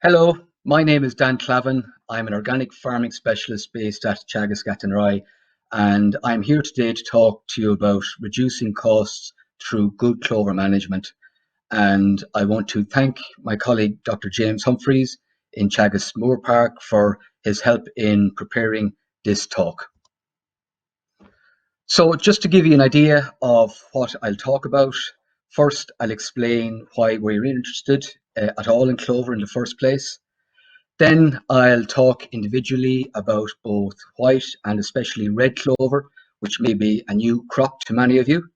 Hello, my name is Dan Clavin. I'm an organic farming specialist based at Teagasc, and I'm here today to talk to you about reducing costs through good clover management. And I want to thank my colleague, Dr. James Humphreys in Teagasc Moor Park for his help in preparing this talk. So just to give you an idea of what I'll talk about, first I'll explain why we're interested at all in clover in the first place. Then I'll talk individually about both white and especially red clover, which may be a new crop to many of you.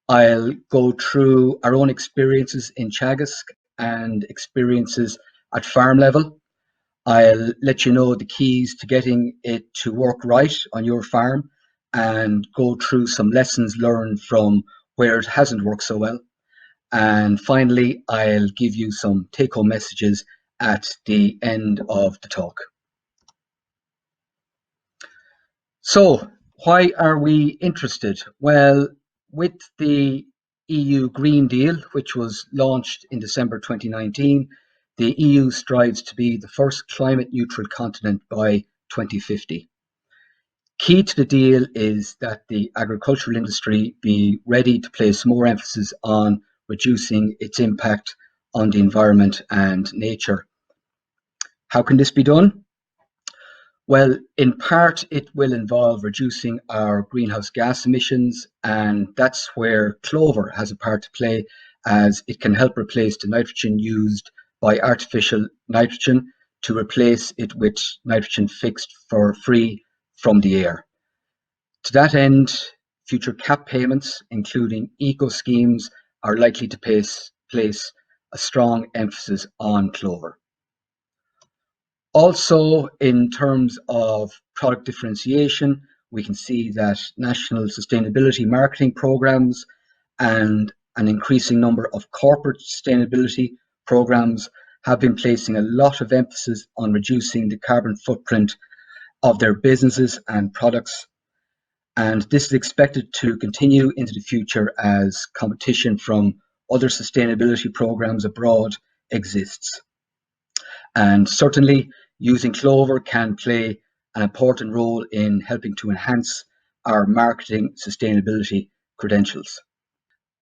I'll go through our own experiences in Teagasc and experiences at farm level. I'll let you know the keys to getting it to work right on your farm and go through some lessons learned from where it hasn't worked so well. And finally, I'll give you some take-home messages at the end of the talk. So, why are we interested? Well, with the EU Green Deal, which was launched in December 2019, the EU strives to be the first climate neutral continent by 2050. Key to the deal is that the agricultural industry be ready to place more emphasis on reducing its impact on the environment and nature. How can this be done? Well, in part, it will involve reducing our greenhouse gas emissions, and that's where clover has a part to play, as it can help replace the nitrogen used by artificial nitrogen to replace it with nitrogen fixed for free from the air. To that end, future cap payments, including eco schemes, are likely to place a strong emphasis on clover. Also, in terms of product differentiation, we can see that national sustainability marketing programs and an increasing number of corporate sustainability programs have been placing a lot of emphasis on reducing the carbon footprint of their businesses and products. And this is expected to continue into the future as competition from other sustainability programs abroad exists. And certainly, using clover can play an important role in helping to enhance our marketing sustainability credentials.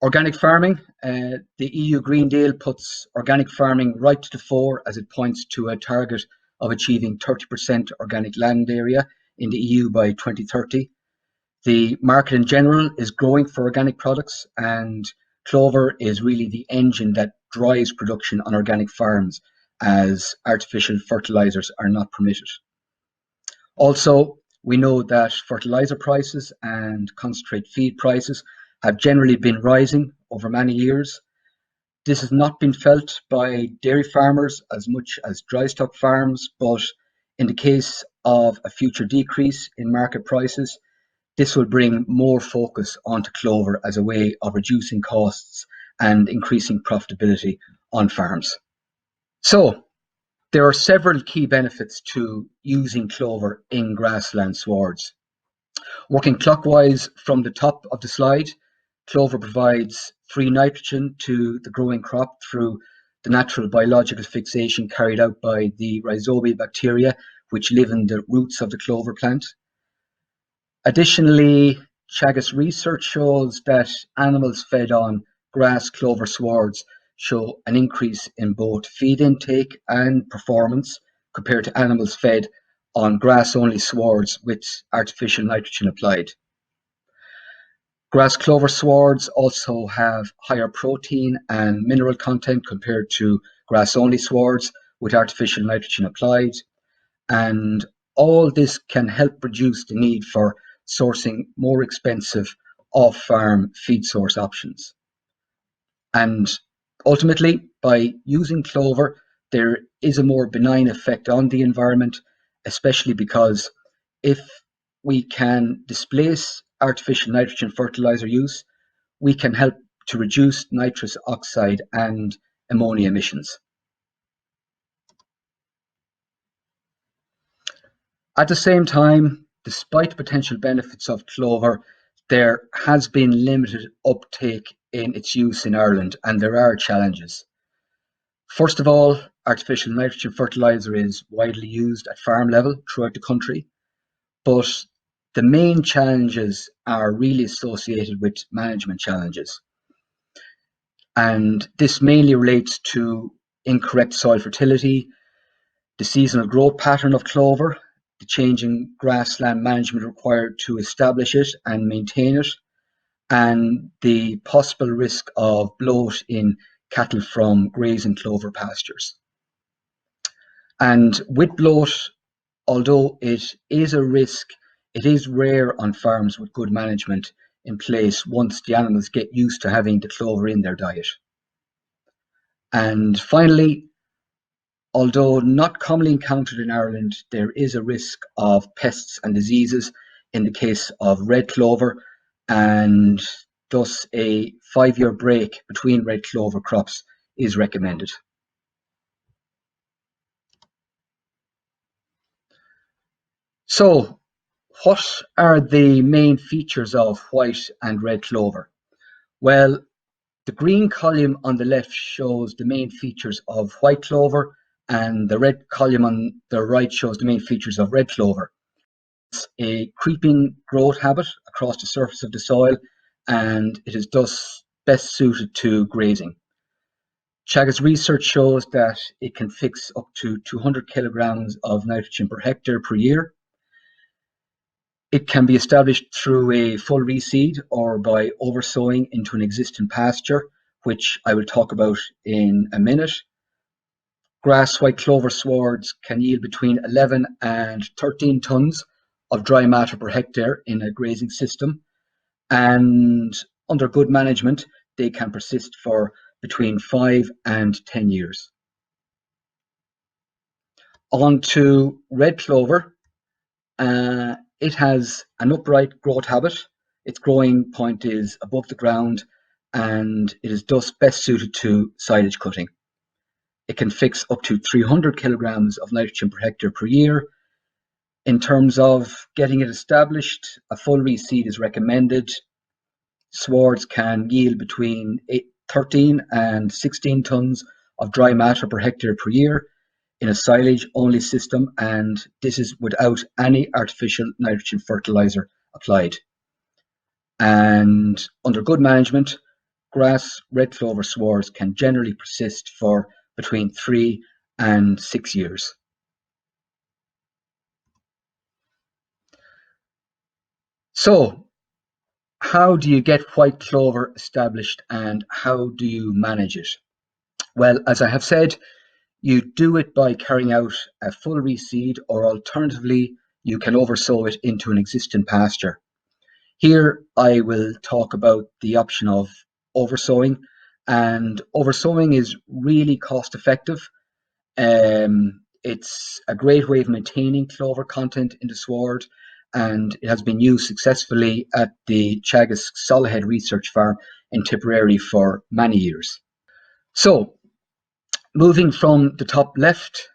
Organic farming, the EU Green Deal puts organic farming right to the fore as it points to a target of achieving 30% organic land area in the EU by 2030. The market in general is growing for organic products, and clover is really the engine that drives production on organic farms, as artificial fertilizers are not permitted. Also, we know that fertilizer prices and concentrate feed prices have generally been rising over many years. This has not been felt by dairy farmers as much as dry stock farms, but in the case of a future decrease in market prices, this will bring more focus onto clover as a way of reducing costs and increasing profitability on farms. So, there are several key benefits to using clover in grassland swards. Working clockwise from the top of the slide, clover provides free nitrogen to the growing crop through the natural biological fixation carried out by the rhizobial bacteria, which live in the roots of the clover plant. Additionally, Teagasc research shows that animals fed on grass clover swards show an increase in both feed intake and performance compared to animals fed on grass-only swards with artificial nitrogen applied. Grass clover swards also have higher protein and mineral content compared to grass-only swards with artificial nitrogen applied, and all this can help reduce the need for sourcing more expensive off-farm feed source options. And ultimately, by using clover, there is a more benign effect on the environment, especially because if we can displace artificial nitrogen fertilizer use, we can help to reduce nitrous oxide and ammonia emissions. At the same time, despite the potential benefits of clover, there has been limited uptake in its use in Ireland, and there are challenges. First of all, artificial nitrogen fertilizer is widely used at farm level throughout the country, but the main challenges are really associated with management challenges. And this mainly relates to incorrect soil fertility, the seasonal growth pattern of clover, the changing grassland management required to establish it and maintain it, and the possible risk of bloat in cattle from grazing clover pastures. And with bloat, although it is a risk, it is rare on farms with good management in place once the animals get used to having the clover in their diet. And finally, although not commonly encountered in Ireland, there is a risk of pests and diseases in the case of red clover, and thus a 5-year break between red clover crops is recommended. So, what are the main features of white and red clover? Well, the green column on the left shows the main features of white clover, and the red column on the right shows the main features of red clover. It's a creeping growth habit across the surface of the soil, and it is thus best suited to grazing. Teagasc research shows that it can fix up to 200 kilograms of nitrogen per hectare per year. It can be established through a full reseed or by oversowing into an existing pasture, which I will talk about in a minute. Grass white clover swards can yield between 11 and 13 tons of dry matter per hectare in a grazing system, and under good management, they can persist for between 5 and 10 years. On to red clover. It has an upright growth habit. Its growing point is above the ground, and it is thus best suited to silage cutting. It can fix up to 300 kilograms of nitrogen per hectare per year. In terms of getting it established, a full reseed is recommended. Swards can yield between 13 and 16 tons of dry matter per hectare per year in a silage-only system, and this is without any artificial nitrogen fertilizer applied. And under good management, grass red clover swards can generally persist for between 3 and 6 years. So, how do you get white clover established and how do you manage it? Well, as I have said, you do it by carrying out a full reseed, or alternatively, you can oversow it into an existing pasture. Here, I will talk about the option of oversowing, and oversowing is really cost effective. It's a great way of maintaining clover content in the sward, and it has been used successfully at the Teagasc Solhead Research Farm in Tipperary for many years. So, moving from the top left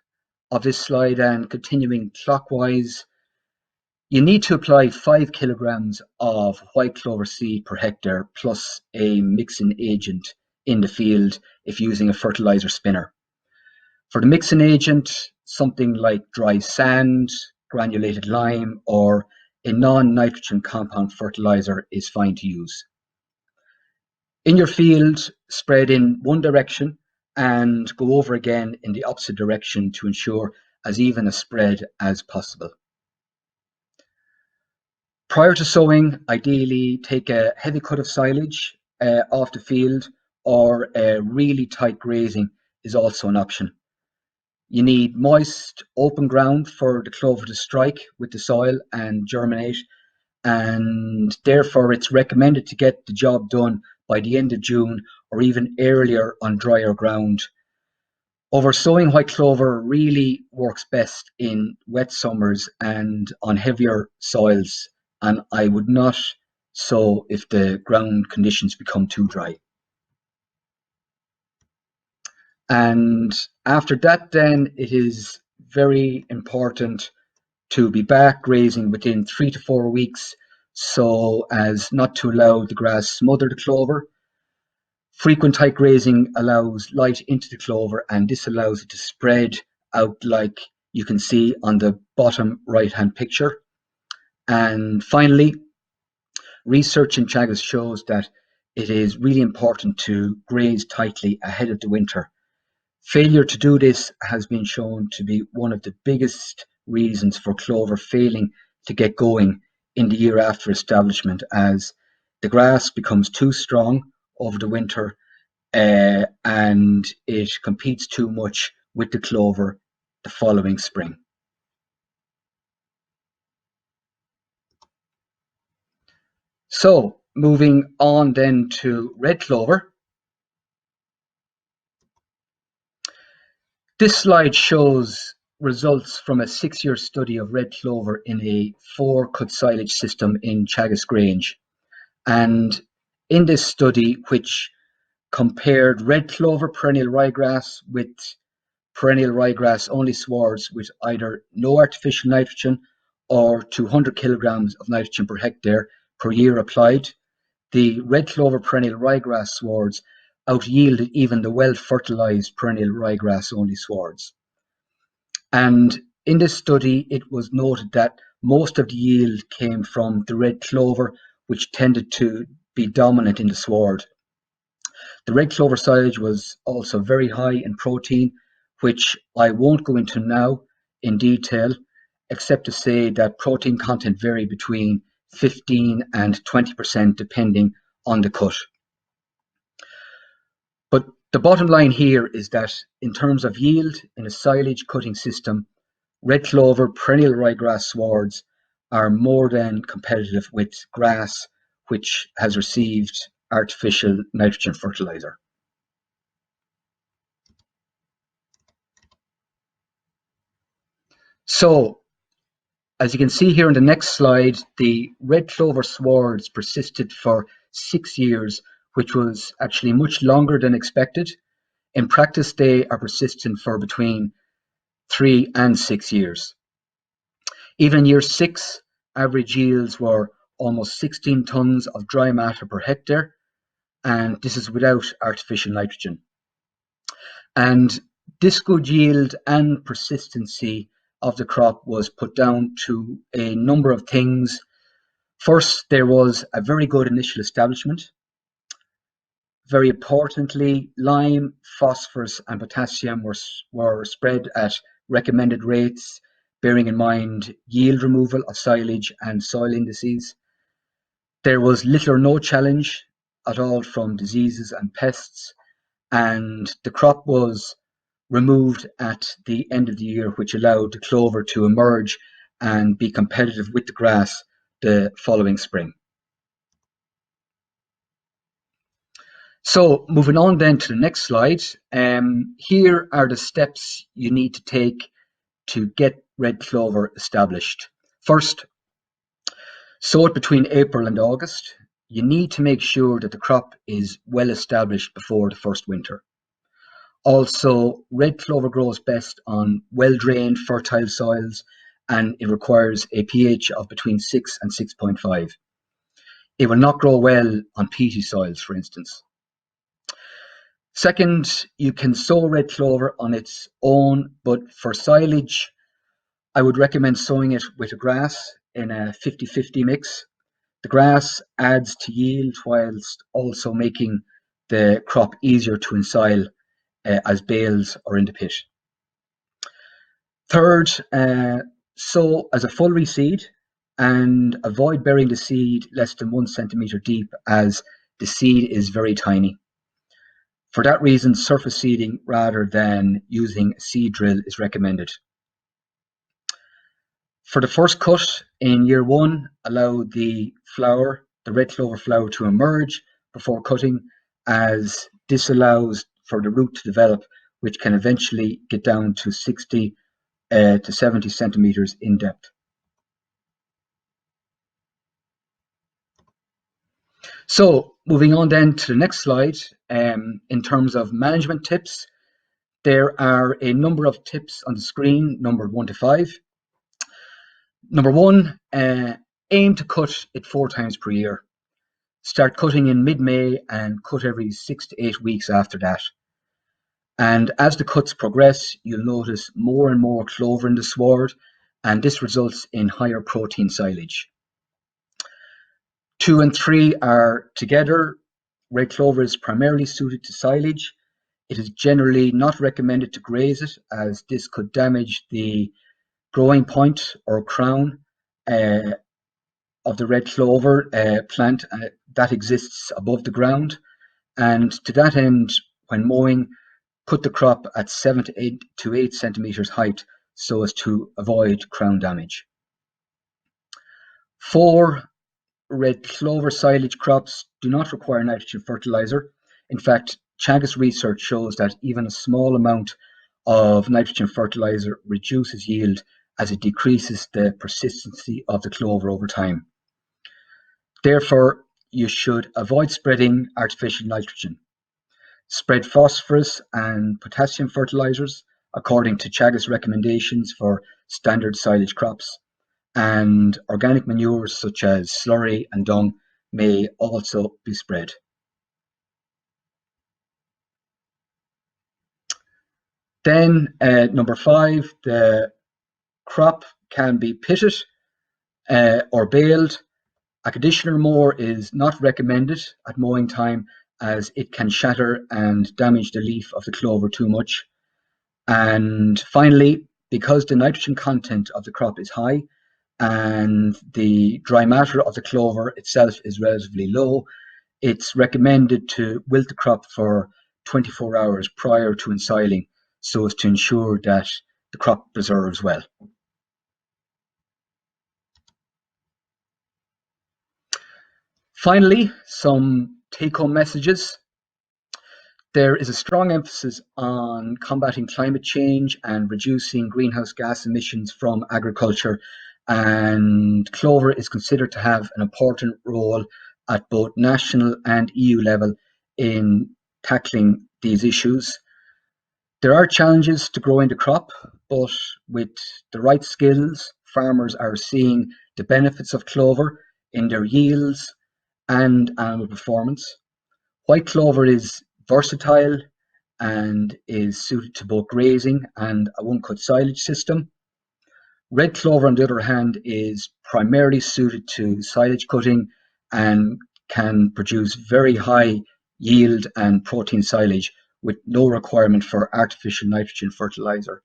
of this slide and continuing clockwise, you need to apply 5 kilograms of white clover seed per hectare plus a mixing agent in the field if using a fertilizer spinner. For the mixing agent, something like dry sand, granulated lime, or a non-nitrogen compound fertilizer is fine to use. In your field, spread in one direction and go over again in the opposite direction to ensure as even a spread as possible. Prior to sowing, ideally take a heavy cut of silage off the field, or really tight grazing is also an option. You need moist, open ground for the clover to strike with the soil and germinate, and therefore it's recommended to get the job done by the end of June or even earlier on drier ground. Oversowing white clover really works best in wet summers and on heavier soils, and I would not sow if the ground conditions become too dry. And after that, then it is very important to be back grazing within 3 to 4 weeks so as not to allow the grass smother the clover. Frequent tight grazing allows light into the clover, and this allows it to spread out like you can see on the bottom right-hand picture. And finally, research in Teagasc shows that it is really important to graze tightly ahead of the winter. Failure to do this has been shown to be one of the biggest reasons for clover failing to get going in the year after establishment, as the grass becomes too strong over the winter and it competes too much with the clover the following spring. So moving on then to red clover. This slide shows results from a 6-year study of red clover in a 4-cut silage system in Teagasc Grange. And in this study, which compared red clover perennial ryegrass with perennial ryegrass only swards with either no artificial nitrogen or 200 kilograms of nitrogen per hectare per year applied, the red clover perennial ryegrass swards out-yielded even the well-fertilized perennial ryegrass only swards. And in this study, it was noted that most of the yield came from the red clover, which tended to be dominant in the sward. The red clover silage was also very high in protein, which I won't go into now in detail, except to say that protein content varied between 15 and 20% depending on the cut. But the bottom line here is that in terms of yield in a silage cutting system, red clover perennial ryegrass swards are more than competitive with grass, which has received artificial nitrogen fertilizer. So, as you can see here in the next slide, the red clover swards persisted for 6 years, which was actually much longer than expected. In practice, they are persistent for between 3 and 6 years. Even in year 6, average yields were almost 16 tons of dry matter per hectare, and this is without artificial nitrogen. And this good yield and persistency of the crop was put down to a number of things. First, there was a very good initial establishment. Very importantly, lime, phosphorus, and potassium were spread at recommended rates, bearing in mind yield removal of silage and soil indices. There was little or no challenge at all from diseases and pests, and the crop was removed at the end of the year, which allowed the clover to emerge and be competitive with the grass the following spring. So moving on then to the next slide, here are the steps you need to take to get red clover established. First, sow it between April and August. You need to make sure that the crop is well established before the first winter. Also, red clover grows best on well-drained, fertile soils, and it requires a pH of between 6 and 6.5. It will not grow well on peaty soils, for instance. Second, you can sow red clover on its own, but for silage, I would recommend sowing it with a grass in a 50-50 mix. The grass adds to yield whilst also making the crop easier to ensile as bales or in the pit. Third, sow as a full reseed and avoid burying the seed less than 1 centimeter deep, as the seed is very tiny. For that reason, surface seeding rather than using a seed drill is recommended. For the first cut in year 1, allow the red clover flower to emerge before cutting, as this allows for the root to develop, which can eventually get down to 60 to 70 centimeters in depth. So moving on then to the next slide, in terms of management tips, there are a number of tips on the screen, numbered 1 to 5. Number 1, aim to cut it 4 times per year. Start cutting in mid-May and cut every 6 to 8 weeks after that. And as the cuts progress, you'll notice more and more clover in the sward, and this results in higher protein silage. 2 and 3 are together. Red clover is primarily suited to silage. It is generally not recommended to graze it, as this could damage the growing point or crown of the red clover plant that exists above the ground. And to that end, when mowing, put the crop at 7 to 8 centimeters height so as to avoid crown damage. 4 red clover silage crops do not require nitrogen fertilizer. In fact, Teagasc research shows that even a small amount of nitrogen fertilizer reduces yield as it decreases the persistency of the clover over time. Therefore, you should avoid spreading artificial nitrogen. Spread phosphorus and potassium fertilizers according to Teagasc recommendations for standard silage crops, and organic manures such as slurry and dung may also be spread. Then number 5, the crop can be pitted or baled. A conditioner mower is not recommended at mowing time, as it can shatter and damage the leaf of the clover too much. And finally, because the nitrogen content of the crop is high and the dry matter of the clover itself is relatively low, it's recommended to wilt the crop for 24 hours prior to ensiling so as to ensure that the crop preserves well. Finally, some take-home messages. There is a strong emphasis on combating climate change and reducing greenhouse gas emissions from agriculture, and clover is considered to have an important role at both national and EU level in tackling these issues. There are challenges to growing the crop, but with the right skills, farmers are seeing the benefits of clover in their yields and animal performance. White clover is versatile and is suited to both grazing and a one-cut silage system. Red clover, on the other hand, is primarily suited to silage cutting and can produce very high yield and protein silage with no requirement for artificial nitrogen fertilizer.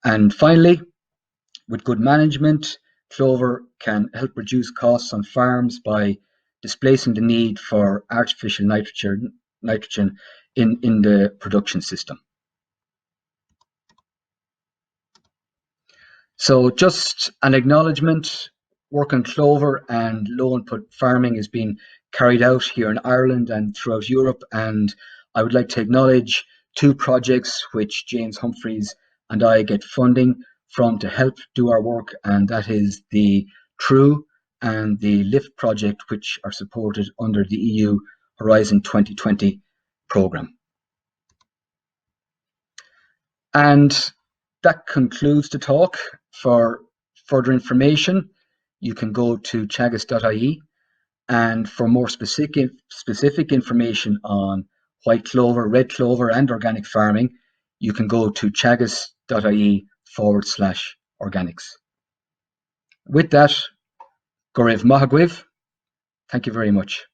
And finally, with good management, clover can help reduce costs on farms by displacing the need for artificial nitrogen in the production system. So just an acknowledgement, work on clover and low input farming is being carried out here in Ireland and throughout Europe, and I would like to acknowledge 2 projects which James Humphreys and I get funding from to help do our work, and that is the True and the LIFT project, which are supported under the EU Horizon 2020 programme. And that concludes the talk. For further information, you can go to teagasc.ie, and for more specific information on white clover, red clover, and organic farming, you can go to teagasc.ie/organics. With that, go raibh maith agaibh. Thank you very much.